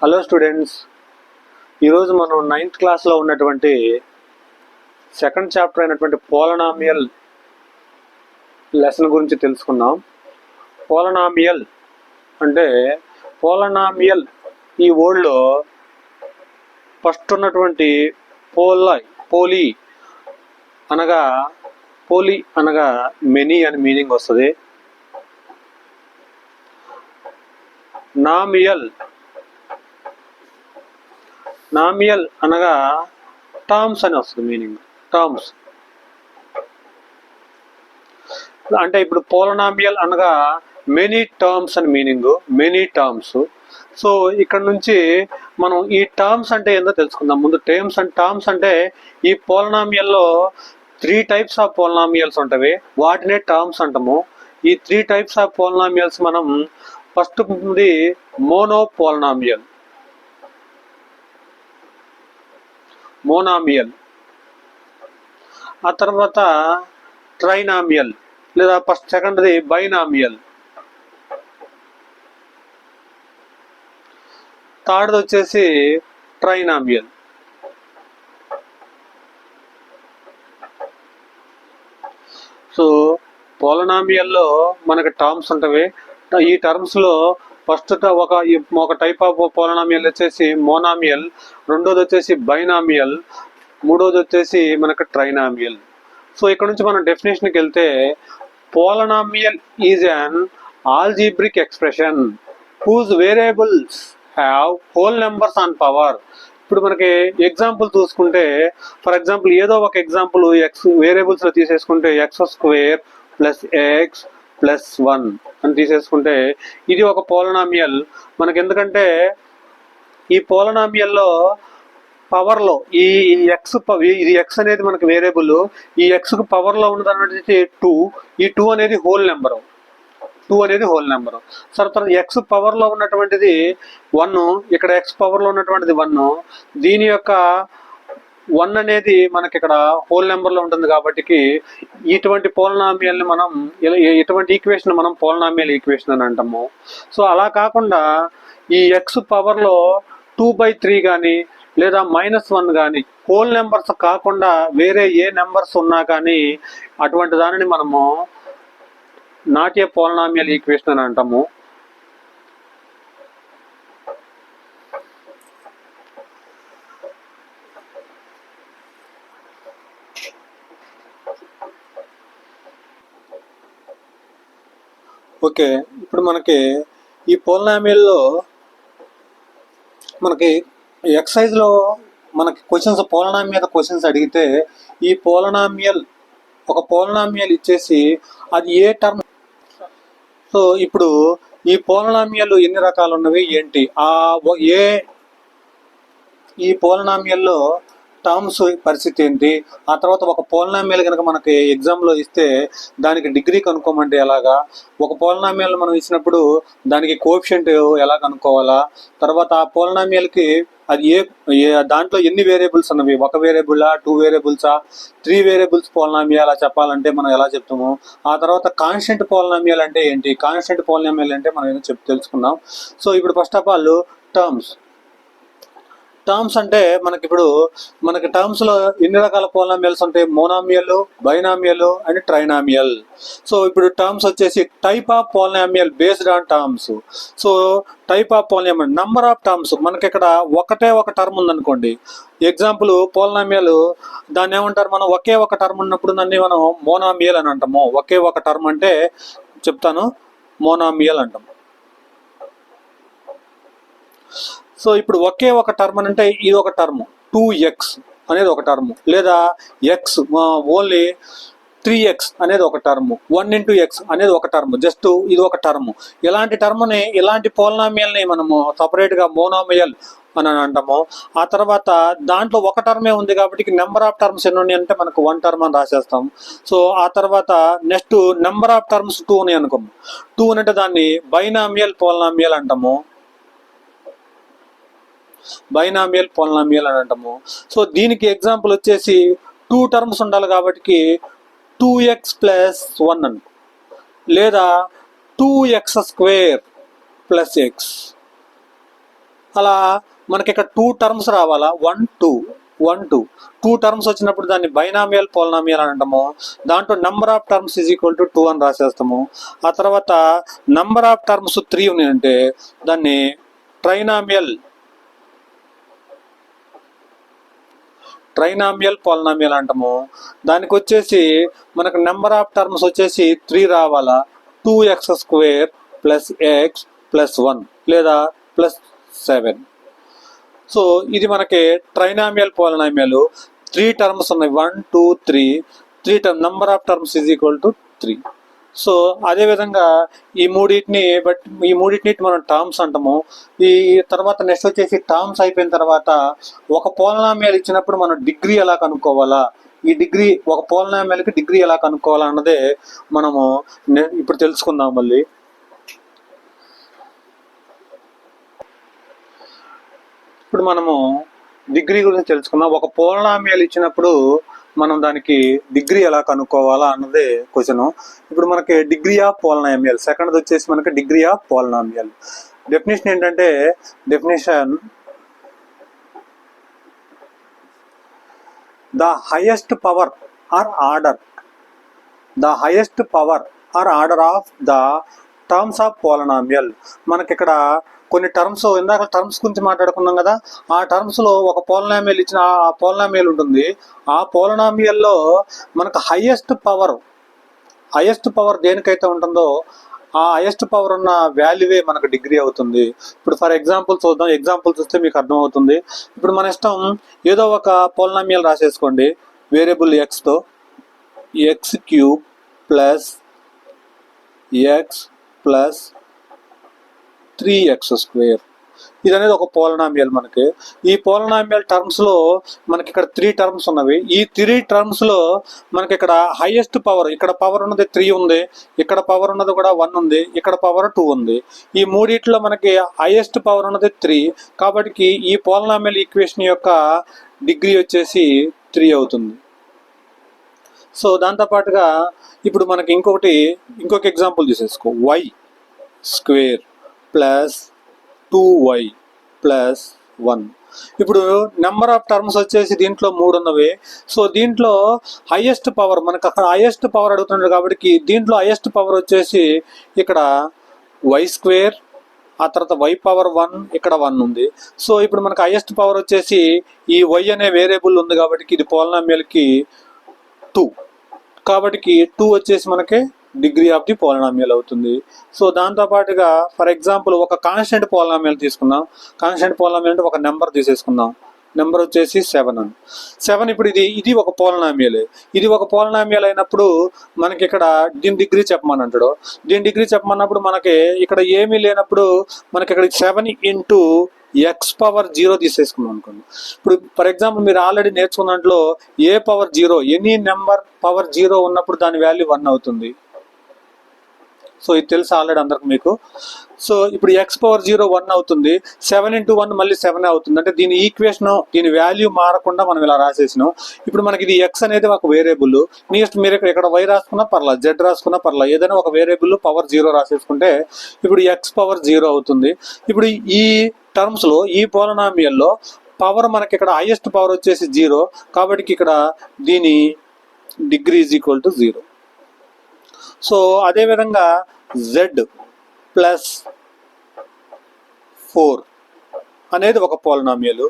Hello students, ఈరోజు మనం 9th క్లాస్లో ఉన్నటువంటి సెకండ్ చాప్టర్ అయినటువంటి పోలనామియల్ లెసన్ గురించి తెలుసుకుందాం. పోలనామియల్ అంటే పోలనామియల్ ఈ వర్డ్లో ఫస్ట్ ఉన్నటువంటి పోలి అనగా మెనీ అని మీనింగ్ వస్తుంది. నామియల్ అనగా టర్మ్స్ అని వస్తుంది మీనింగ్. టర్మ్స్ అంటే ఇప్పుడు పోలనామియల్ అనగా మెనీ టర్మ్స్ అని మీనింగ్, మెనీ టర్మ్స్. సో ఇక్కడ నుంచి మనం ఈ టర్మ్స్ అంటే ఏందో తెలుసుకుందాం. ముందు టర్మ్స్ అంటే ఈ పోలనామియల్లో 3 టైప్స్ ఆఫ్ పోలనామియల్స్ ఉంటాయి, వాటినే టర్మ్స్ అంటాము. ఈ 3 టైప్స్ ఆఫ్ పోలనామియల్స్ మనం ఫస్ట్ ఉంది మోనోమియల్, ఆ తర్వాత ట్రైనామియల్ లేదా సెకండ్ది బైనామియల్, థర్డ్ది వచ్చేసి ట్రైనామియల్. సో పోలనామియల్లో మనకి టర్మ్స్ ఉంటాయి. ఈ టర్మ్స్లో ఫస్ట్ ఒక టైప్ ఆఫ్ పోలనామియల్ వచ్చేసి మోనామియల్, రెండోది వచ్చేసి బైనామియల్, మూడోది వచ్చేసి మనకు ట్రైనామియల్. సో ఇక్కడ నుంచి మనం డెఫినేషన్కి వెళ్తే polynomial is an algebraic expression whose variables have whole numbers on power. ఇప్పుడు మనకి ఎగ్జాంపుల్ చూసుకుంటే, ఫర్ ఎగ్జాంపుల్ ఏదో ఒక ఎగ్జాంపుల్ ఎక్స్ వేరియబుల్స్లో తీసేసుకుంటే x² + x + 1 అని తీసేసుకుంటే ఇది ఒక పోలనామియల్ మనకి. ఎందుకంటే ఈ పోలనామియల్లో పవర్లో ఈ ఇది ఎక్స్ అనేది మనకి వేరియబుల్, ఈ ఎక్స్కు పవర్లో ఉన్నది 2, ఈ 2 అనేది హోల్ నెంబరు. తర్వాత ఎక్స్ పవర్లో ఉన్నటువంటిది 1, ఇక్కడ ఎక్స్ పవర్లో ఉన్నటువంటిది 1. దీని యొక్క 1 అనేది మనకి ఇక్కడ హోల్ నెంబర్లో ఉంటుంది. కాబట్టి ఇటువంటి పోలనామియల్ని మనం ఇటువంటి ఈక్వేషన్ మనం పోలనామియల్ ఈక్వేషన్ అని అంటాము. సో అలా కాకుండా ఈ ఎక్స్ పవర్లో 2/3 కానీ లేదా -1 కానీ హోల్ నెంబర్స్ కాకుండా వేరే ఏ నెంబర్స్ ఉన్నా కానీ అటువంటి దానిని మనము నాట్ ఏ పోలనామియల్ ఈక్వేషన్ అని అంటాము. ఓకే, ఇప్పుడు మనకి ఈ పోలనామియల్లో మనకి ఎక్సైజ్లో మనకి క్వశ్చన్స్ పోలనామియల్ మీద క్వశ్చన్స్ అడిగితే ఈ ఒక పోలనామియల్ ఇచ్చేసి అది ఏ టర్మ్. సో ఇప్పుడు ఈ పోలనామియల్ ఎన్ని రకాలు ఉన్నవి ఏంటి, ఈ పోలనామియల్లో టర్మ్స్ పరిస్థితి ఏంటి, ఆ తర్వాత ఒక పోలనామియల్ కనుక మనకి ఎగ్జామ్లో ఇస్తే దానికి డిగ్రీ కనుక్కోమంటే ఎలాగా, ఒక పోలనామియల్ మనం ఇచ్చినప్పుడు దానికి కోఎఫిషియంట్ ఎలా కనుక్కోవాలా, తర్వాత ఆ పోలనామియల్కి అది దాంట్లో ఎన్ని వేరియబుల్స్ ఉన్నవి, 1 వేరియబులా 2 వేరియబుల్సా 3 వేరియబుల్స్ పోలనామియల్ అలా చెప్పాలంటే మనం ఎలా చెప్తాము. ఆ తర్వాత కాన్స్టెంట్ పోలనామియల్ అంటే ఏంటి, కాన్స్టెంట్ పోలనామియల్ అంటే మనం ఏదో తెలుసుకుందాం. సో ఇప్పుడు ఫస్ట్ ఆఫ్ ఆల్ టర్మ్స్ అంటే మనకి టర్మ్స్లో ఎన్ని రకాల పోలనామియల్స్ ఉంటాయి, monomial, binomial and trinomial. So ఇప్పుడు టర్మ్స్ వచ్చేసి type of polynomial based on terms. So type of polynomial, number of terms. మనకి ఇక్కడ ఒకటే ఒక టర్మ్ ఉందనుకోండి, ఎగ్జాంపుల్ పోలనామియల్ దాన్ని ఏమంటారు మనం, ఒకే ఒక టర్మ్ ఉన్నప్పుడు దాన్ని మనం మోనామియల్ అని అంటాము. ఒకే ఒక టర్మ్ అంటే చెప్తాను, మోనామియల్ అంటాము. సో ఇప్పుడు ఒకే ఒక టర్మ్ అంటే ఇది ఒక టర్మ్ 2x అనేది ఒక టర్మ్, లేదా ఎక్స్ ఓన్లీ 3x అనేది ఒక టర్మ్, 1 × x అనేది ఒక టర్మ్, జస్ట్ ఇది ఒక టర్మ్. ఇలాంటి పోలనామియల్ని మనము సపరేట్గా మోనోమియల్ అని అంటాము. ఆ తర్వాత దాంట్లో ఒక టర్మే ఉంది కాబట్టి నెంబర్ ఆఫ్ టర్మ్స్ ఎన్ని ఉన్నాయి అంటే మనకు 1 టర్మ్ అని రాసేస్తాం. సో ఆ తర్వాత నెక్స్ట్ నెంబర్ ఆఫ్ టర్మ్స్ 2 ఉన్నాయి అనుకోము, 2 అంటే దాన్ని బైనామియల్ పోలనామియల్ అంటాము. అని అంటాము. సో దీనికి ఎగ్జాంపుల్ వచ్చేసి 2 టర్మ్స్ ఉండాలి కాబట్టి 2x + 1 అని, లేదా 2x² + x అలా మనకి ఇక్కడ 2 టర్మ్స్ రావాలా, 1 2 1 2 2 టర్మ్స్ వచ్చినప్పుడు దాన్ని బైనామియల్ పోలినామియల్ అని అంటాము. దాంట్లో number of terms is equal to 2 అని రాసేస్తాము. ఆ తర్వాత నెంబర్ ఆఫ్ టర్మ్స్ 3 ఉన్నాయంటే దాన్ని ట్రైనామియల్ పోలినామియల్ అంటాము. దానికి వచ్చేసి మనకు నెంబర్ ఆఫ్ టర్మ్స్ వచ్చేసి 3 రావాలా, 2x² ప్లస్ x ప్లస్ 1 లేదా ప్లస్ 7. సో ఇది మనకి ట్రైనామియల్ పోలినామియల్. 3 టర్మ్స్ ఉన్నాయి, 1 2 3 term number of terms is equal to 3. So అదేవిధంగా ఈ మూడింటిని మనం టర్మ్స్ అంటాము. ఈ తర్వాత నెక్స్ట్ వచ్చేసి టర్మ్స్ అయిపోయిన తర్వాత ఒక పోలినామియల్ ఇచ్చినప్పుడు మనం డిగ్రీ ఎలా కనుక్కోవాలా, ఈ డిగ్రీ ఒక పోలినామియల్కి డిగ్రీ ఎలా కనుక్కోవాలా అన్నదే మనము ఇప్పుడు తెలుసుకుందాం. మళ్ళీ ఇప్పుడు మనము డిగ్రీ గురించి తెలుసుకుందాం. ఒక పోలినామియల్ ఇచ్చినప్పుడు మనం దానికి డిగ్రీ ఎలా కనుక్కోవాలా అన్నదే క్వశ్చన్. ఇప్పుడు మనకి డిగ్రీ ఆఫ్ పోలినామియల్, సెకండ్ వచ్చేసి మనకి డిగ్రీ ఆఫ్ పోలినామియల్. డెఫినేషన్ ఏంటంటే, definition the highest power or order of the terms of polynomial. మనకి ఇక్కడ కొన్ని టర్మ్స్, ఇందాక టర్మ్స్ గురించి మాట్లాడుకున్నాం కదా, ఆ టర్మ్స్లో ఒక పోలినామియల్ ఇచ్చిన ఆ పోలినామియల్ ఉంటుంది. ఆ పోలినామియల్లో మనకు హైయెస్ట్ పవర్ దేనికైతే ఉంటుందో ఆ హైయెస్ట్ పవర్ ఉన్న వాల్యూవే మనకు డిగ్రీ అవుతుంది. ఇప్పుడు ఫర్ ఎగ్జాంపుల్ చూద్దాం. ఎగ్జాంపుల్ చూస్తే మీకు అర్థమవుతుంది. ఇప్పుడు మన ఇష్టం ఏదో ఒక పోలినామియల్ రాసేసుకోండి వేరియబుల్ ఎక్స్తో, x³ plus x plus 3x². ఇది అనేది ఒక పోలినామియల్. మనకి ఈ పోలినామియల్ టర్మ్స్లో మనకి ఇక్కడ 3 టర్మ్స్ ఉన్నవి. ఈ 3 టర్మ్స్లో మనకి ఇక్కడ హైయెస్ట్ పవర్, ఇక్కడ పవర్ ఉన్నది 3 ఉంది, ఇక్కడ పవర్ ఉన్నది కూడా 1 ఉంది, ఇక్కడ పవర్ 2 ఉంది. ఈ మూడిట్లో మనకి హైయెస్ట్ పవర్ ఉన్నది 3. కాబట్టి ఈ పోలినామియల్ ఈక్వేషన్ యొక్క డిగ్రీ వచ్చేసి 3 అవుతుంది. సో దాంతోపాటుగా ఇప్పుడు మనకి ఇంకొక example తీసేసుకో. y² plus 2y plus 1. ఇప్పుడు నెంబర్ ఆఫ్ టర్మ్స్ వచ్చేసి దీంట్లో 3 ఉన్నవి. సో దీంట్లో హైయెస్ట్ పవర్, మనకు అక్కడ హైయెస్ట్ పవర్ అడుగుతున్నాడు కాబట్టి దీంట్లో హైయెస్ట్ పవర్ వచ్చేసి ఇక్కడ y², ఆ తర్వాత y పవర్ 1, ఇక్కడ 1 ఉంది. సో ఇప్పుడు మనకు హైయెస్ట్ పవర్ వచ్చేసి ఈ y అనే వేరియబుల్ ఉంది కాబట్టి ఇది పోలినామియల్కి 2. కాబట్టి 2 వచ్చేసి మనకి డిగ్రీ ఆఫ్ ది పోలినామియల్ అవుతుంది. సో దాంతోపాటుగా ఫర్ ఎగ్జాంపుల్ ఒక కాన్స్టెంట్ పోలినామియల్ తీసుకుందాం. కాన్స్టెంట్ పోలినామియల్ అంటే ఒక నెంబర్ తీసేసుకుందాం. నెంబర్ వచ్చేసి 7. ఇప్పుడు ఇది ఒక పోలినామియల్. ఇది ఒక పోలినామియల్ అయినప్పుడు మనకి ఇక్కడ దీని డిగ్రీ చెప్పమని అంటాడు. దీని డిగ్రీ చెప్పమన్నప్పుడు మనకి ఇక్కడ ఏమీ లేనప్పుడు మనకి ఇక్కడ 7 ఇంటూ x⁻0 తీసేసుకున్నాం అనుకోండి. ఇప్పుడు ఫర్ ఎగ్జాంపుల్ మీరు ఆల్రెడీ నేర్చుకున్న దాంట్లో a⁻0, ఎనీ నెంబర్ పవర్ 0 ఉన్నప్పుడు దాని వాల్యూ 1 అవుతుంది. సో ఇది తెలుసు ఆల్రెడీ అందరికి మీకు. సో ఇప్పుడు x⁻0 1 అవుతుంది. 7 ఇంటూ 1 మళ్ళీ 7 అవుతుంది. అంటే దీని ఈక్వేషన్, దీని వాల్యూ మారకుండా మనం ఇలా రాసేసినాం. ఇప్పుడు మనకి ఇది x అనేది ఒక వేరియబుల్. నెక్స్ట్ మీరు ఇక్కడ y రాసుకున్నా పర్లేదు, z రాసుకున్నా పర్లేదు, ఏదైనా ఒక వేరియబుల్ పవర్ 0 రాసేసుకుంటే ఇప్పుడు x⁻0 అవుతుంది. ఇప్పుడు ఈ టర్మ్స్లో, ఈ పోలినామియల్లో పవర్ మనకి ఇక్కడ హైయెస్ట్ పవర్ వచ్చేసి 0 కాబట్టి ఇక్కడ దీని degree is equal to 0. So అదేవిధంగా z ప్లస్ 4 అనేది ఒక పోలినామియల్.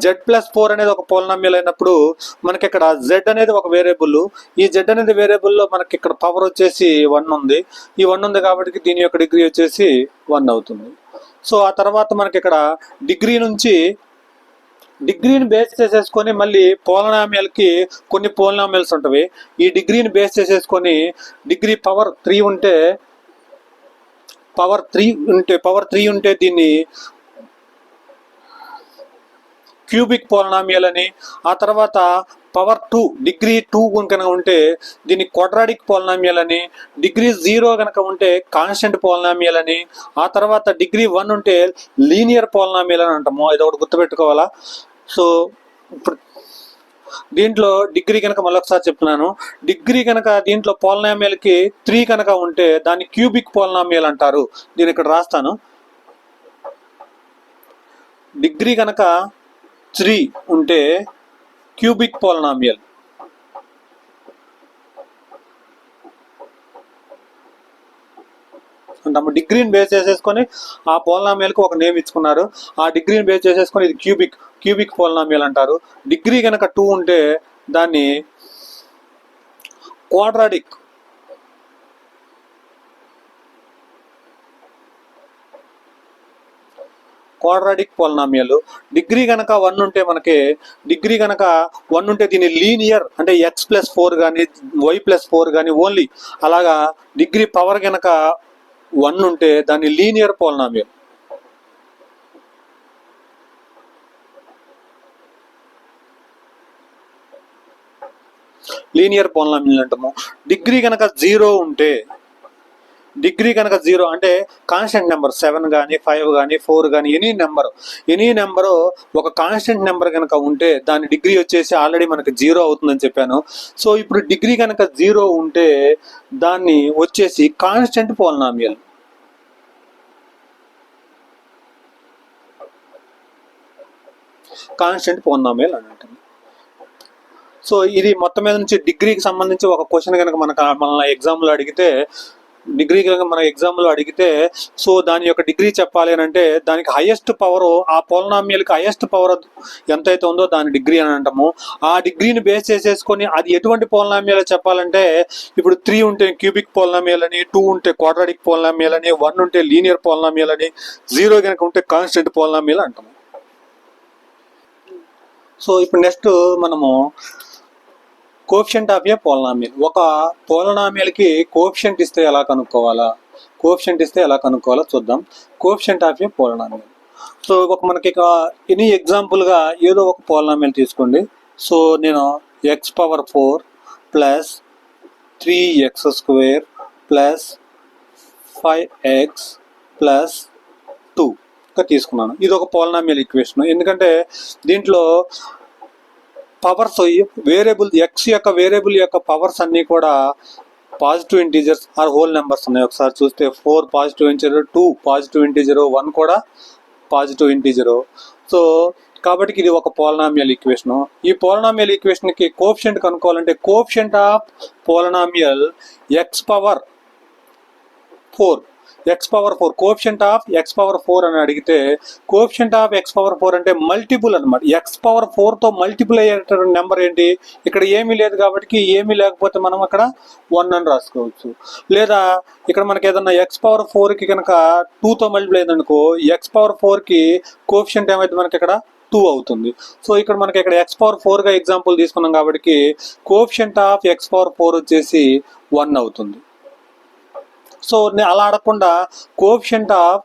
z ప్లస్ 4 అనేది ఒక పోలినామియల్ అయినప్పుడు మనకి ఇక్కడ z అనేది ఒక వేరియబుల్. ఈ z అనేది వేరియబుల్లో మనకి ఇక్కడ పవర్ వచ్చేసి 1 ఉంది. ఈ 1 ఉంది కాబట్టి దీని యొక్క డిగ్రీ వచ్చేసి 1 అవుతుంది. సో ఆ తర్వాత మనకి ఇక్కడ డిగ్రీని బేస్ చేసేసుకొని మళ్ళీ పోలినామియల్కి కొన్ని పోలినామియల్స్ ఉంటాయి. ఈ డిగ్రీని బేస్ చేసేసుకొని డిగ్రీ పవర్ 3 ఉంటే దీన్ని క్యూబిక్ పోలినామియల్ అని, ఆ తర్వాత పవర్ 2 డిగ్రీ 2 కనుక ఉంటే దీన్ని క్వాడ్రాటిక్ పోలినామియల్ అని, డిగ్రీ 0 కనుక ఉంటే కాన్స్టెంట్ పోలినామియల్ అని, ఆ తర్వాత డిగ్రీ 1 ఉంటే లీనియర్ పోలినామియల్ అని అంటాము. ఇది ఒకటి గుర్తుపెట్టుకోవాలా. సో ఇప్పుడు దీంట్లో డిగ్రీ కనుక మళ్ళొకసారి చెప్తున్నాను. డిగ్రీ కనుక దీంట్లో పోలినామియల్కి 3 కనుక ఉంటే దాన్ని క్యూబిక్ పోలినామియల్ అంటారు. దీన్ని ఇక్కడ రాస్తాను. డిగ్రీ కనుక 3 ఉంటే క్యూబిక్ పోలినామియల్. అంటాము. డిగ్రీని బేస్ చేసేసుకొని ఆ పోలినామియల్కి ఒక నేమ్ ఇచ్చుకున్నారు. ఆ డిగ్రీని బేస్ చేసేసుకొని ఇది క్యూబిక్ పోలినామియల్ అంటారు. డిగ్రీ కనుక 2 ఉంటే దాన్ని క్వాడ్రాటిక్ పోలినామియల్. డిగ్రీ కనుక 1 ఉంటే దీని లీనియర్ అంటే x+4 కానీ y+4 కానీ ఓన్లీ అలాగా డిగ్రీ పవర్ కనుక 1 ఉంటే దాన్ని లీనియర్ పోలినామియల్. అంటాము. డిగ్రీ కనుక 0 ఉంటే అంటే కాన్స్టెంట్ నెంబర్ 7 కానీ 5 కానీ 4 కానీ ఎనీ నెంబరు ఒక కాన్స్టెంట్ నెంబర్ కనుక ఉంటే దాని డిగ్రీ వచ్చేసి ఆల్రెడీ మనకి 0 అవుతుందని చెప్పాను. సో ఇప్పుడు డిగ్రీ కనుక 0 ఉంటే దాన్ని వచ్చేసి కాన్స్టెంట్ పోలినామియల్. అని అంటాం. సో ఇది మొత్తం మీద నుంచి డిగ్రీకి సంబంధించి ఒక క్వశ్చన్ కనుక మన ఎగ్జామ్లో అడిగితే సో దాని యొక్క డిగ్రీ చెప్పాలి అని అంటే దానికి హైయెస్ట్ పవర్, ఆ పోలినామియల్కి హైయెస్ట్ పవర్ ఎంతైతే ఉందో దాని డిగ్రీ అని అంటాము. ఆ డిగ్రీని బేస్ చేసేసుకొని అది ఎటువంటి పోలినామియల్ చెప్పాలంటే ఇప్పుడు 3 ఉంటే క్యూబిక్ పోలినామియల్ అని, 2 ఉంటే క్వాడ్రాటిక్ పోలినామియల్ అని, 1 ఉంటే లీనియర్ పోలినామియల్ అని, 0 కనుక ఉంటే కాన్స్టెంట్ పోలినామియల్ అంటాము. సో ఇప్పుడు నెక్స్ట్ మనము కోఎఫిషియంట్ ఆఫ్ ఏ పోలినామియల్. ఒక పోలినామియల్కి కోఎఫిషియంట్ ఇస్తే ఎలా కనుక్కోవాలో చూద్దాం. Coefficient of A polynomial. So మనకి ఎనీ ఎగ్జాంపుల్గా ఏదో ఒక పోలినామియల్ తీసుకోండి. సో నేను x⁴ plus 3x² plus 5x plus 2గా తీసుకున్నాను. ఇది ఒక పోలినామియల్ ఈక్వేషన్. ఎందుకంటే దీంట్లో పవర్స్ వేరియబుల్ వేరియబుల్ యొక్క పవర్స్ అన్నీ కూడా positive integers or whole numbers ఉన్నాయి. ఒకసారి చూస్తే 4 పాజిటివ్ ఇంటీజర్, 2 పాజిటివ్ ఇంటీజర్, 1 కూడా పాజిటివ్ ఇంటీజర్. సో కాబట్టి ఇది ఒక పోలినామియల్ ఈక్వేషన్. ఈ పోలినామియల్ ఈక్వేషన్కి కోఎఫిషియంట్ కనుక్కోవాలంటే coefficient of polynomial x⁴ coefficient of x⁴ అని అడిగితే కోఎఫిషియంట్ ఆఫ్ x⁴ అంటే మల్టిపుల్ అనమాట. x⁴తో మల్టిపుల్ అయ్యేటువంటి నెంబర్ ఏంటి? ఇక్కడ ఏమీ లేదు కాబట్టి ఏమీ లేకపోతే మనం అక్కడ 1 అని రాసుకోవచ్చు. లేదా ఇక్కడ మనకి ఏదన్నా x⁴కి కనుక 2తో మల్టిపుల్ అయిందనుకో x⁴కి కోఎఫిషియంట్ ఏమైతే మనకి ఇక్కడ 2 అవుతుంది. సో ఇక్కడ మనకి ఇక్కడ x⁴గా ఎగ్జాంపుల్ తీసుకున్నాం కాబట్టి కోఎఫిషియంట్ ఆఫ్ x⁴ వచ్చేసి 1 అవుతుంది. సో అలా అడగకుండా కోఎఫిషియంట్ ఆఫ్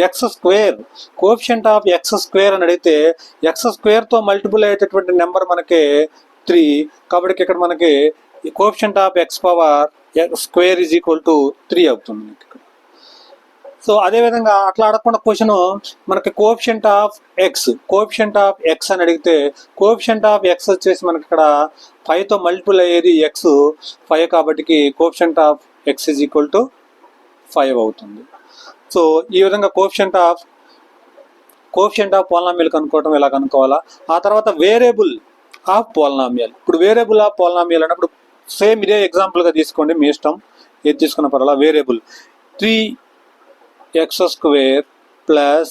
x² అని అడిగితే x² మల్టిపుల్ అయ్యేటటువంటి నెంబర్ మనకి 3 కాబట్టి ఇక్కడ మనకి కోఎఫిషియంట్ ఆఫ్ x⁴ = 3 అవుతుంది. సో అదేవిధంగా అట్లా అడగకుండా క్వశ్చన్ మనకి కోఎఫిషియంట్ ఆఫ్ x అని అడిగితే కోఎఫిషియంట్ ఆఫ్ x వచ్చేసి మనకి ఇక్కడ 5తో మల్టిపుల్ అయ్యేది x 5 కాబట్టి కోఎఫిషియంట్ ఆఫ్ x = 5 అవుతుంది. సో ఈ విధంగా కోఎఫిషియంట్ ఆఫ్ పోలినామియల్ కనుక్కోవడం ఎలా కనుక్కోవాలా. ఆ తర్వాత వేరియబుల్ ఆఫ్ పోలినామియల్. ఇప్పుడు వేరియబుల్ ఆఫ్ పోలినామియల్ అన్నప్పుడు సేమ్ ఇదే ఎగ్జాంపుల్గా తీసుకోండి, మీ ఇష్టం ఏది తీసుకున్న పర్వాలా. Variable 3x² plus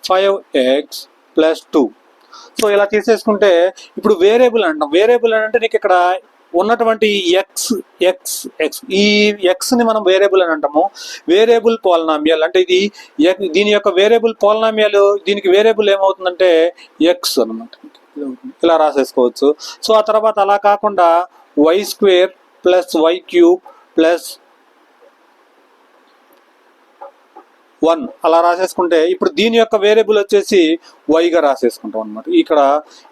5x plus 2. So ఇలా తీసేసుకుంటే ఇప్పుడు వేరియబుల్ అంటాం. వేరియబుల్ అంటే నీకు ఇక్కడ ఉన్నటువంటి ఈ ఎక్స్ని మనం వేరియబుల్ అని అంటాము. వేరియబుల్ పోలినామియల్ అంటే దీని యొక్క వేరియబుల్ పోలినామియల్, దీనికి వేరియబుల్ ఏమవుతుందంటే x అనమాట. ఇలా రాసేసుకోవచ్చు. సో ఆ తర్వాత అలా కాకుండా y² ప్లస్ y³ ప్లస్ 1 అలా రాసేసుకుంటే ఇప్పుడు దీని యొక్క వేరియబుల్ వచ్చేసి y గా రాసేసుకుంటాం అనమాట. ఇక్కడ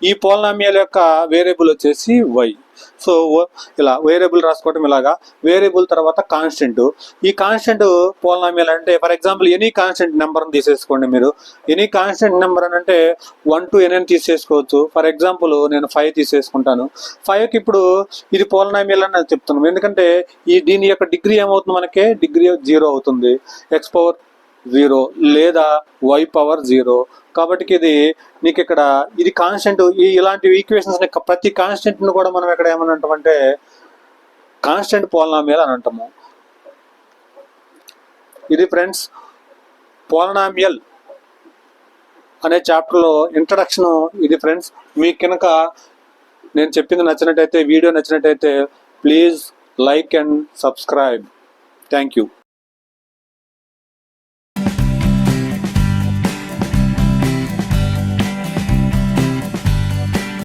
ఈ పోలినామియల్ యొక్క వేరియబుల్ వచ్చేసి y. సో ఇలా వేరియబుల్ రాసుకోవటం ఇలాగా. వేరియబుల్ తర్వాత కాన్స్టెంట్. ఈ కాన్స్టెంట్ పోలినామియల్ అంటే ఫర్ ఎగ్జాంపుల్ ఎనీ కాన్స్టెంట్ నెంబర్ని తీసేసుకోండి మీరు. ఎనీ కాన్స్టెంట్ నెంబర్ అని అంటే 1 to n తీసేసుకోవచ్చు. ఫర్ ఎగ్జాంపుల్ నేను 5 తీసేసుకుంటాను. 5కి ఇప్పుడు ఇది పోలినామియల్ అని చెప్తున్నాను. ఎందుకంటే దీని యొక్క డిగ్రీ ఏమవుతుంది, మనకి డిగ్రీ 0 అవుతుంది. x⁴ 0 లేదా y పవర్ 0. కాబట్టి ఇది నీకు ఇక్కడ ఇది కాన్స్టెంట్. ఇలాంటి ఈక్వేషన్స్ ప్రతి కాన్స్టెంట్ ను కూడా మనం ఇక్కడ ఏమని అంటామంటే కాన్స్టెంట్ పోలినామియల్ అని అంటాము. ఇది ఫ్రెండ్స్ పోలినామియల్ అనే చాప్టర్లో ఇంట్రడక్షన్ ఇది ఫ్రెండ్స్. మీకు కనుక నేను చెప్పింది నచ్చినట్టయితే, వీడియో నచ్చినట్టయితే please like and subscribe. Thank you.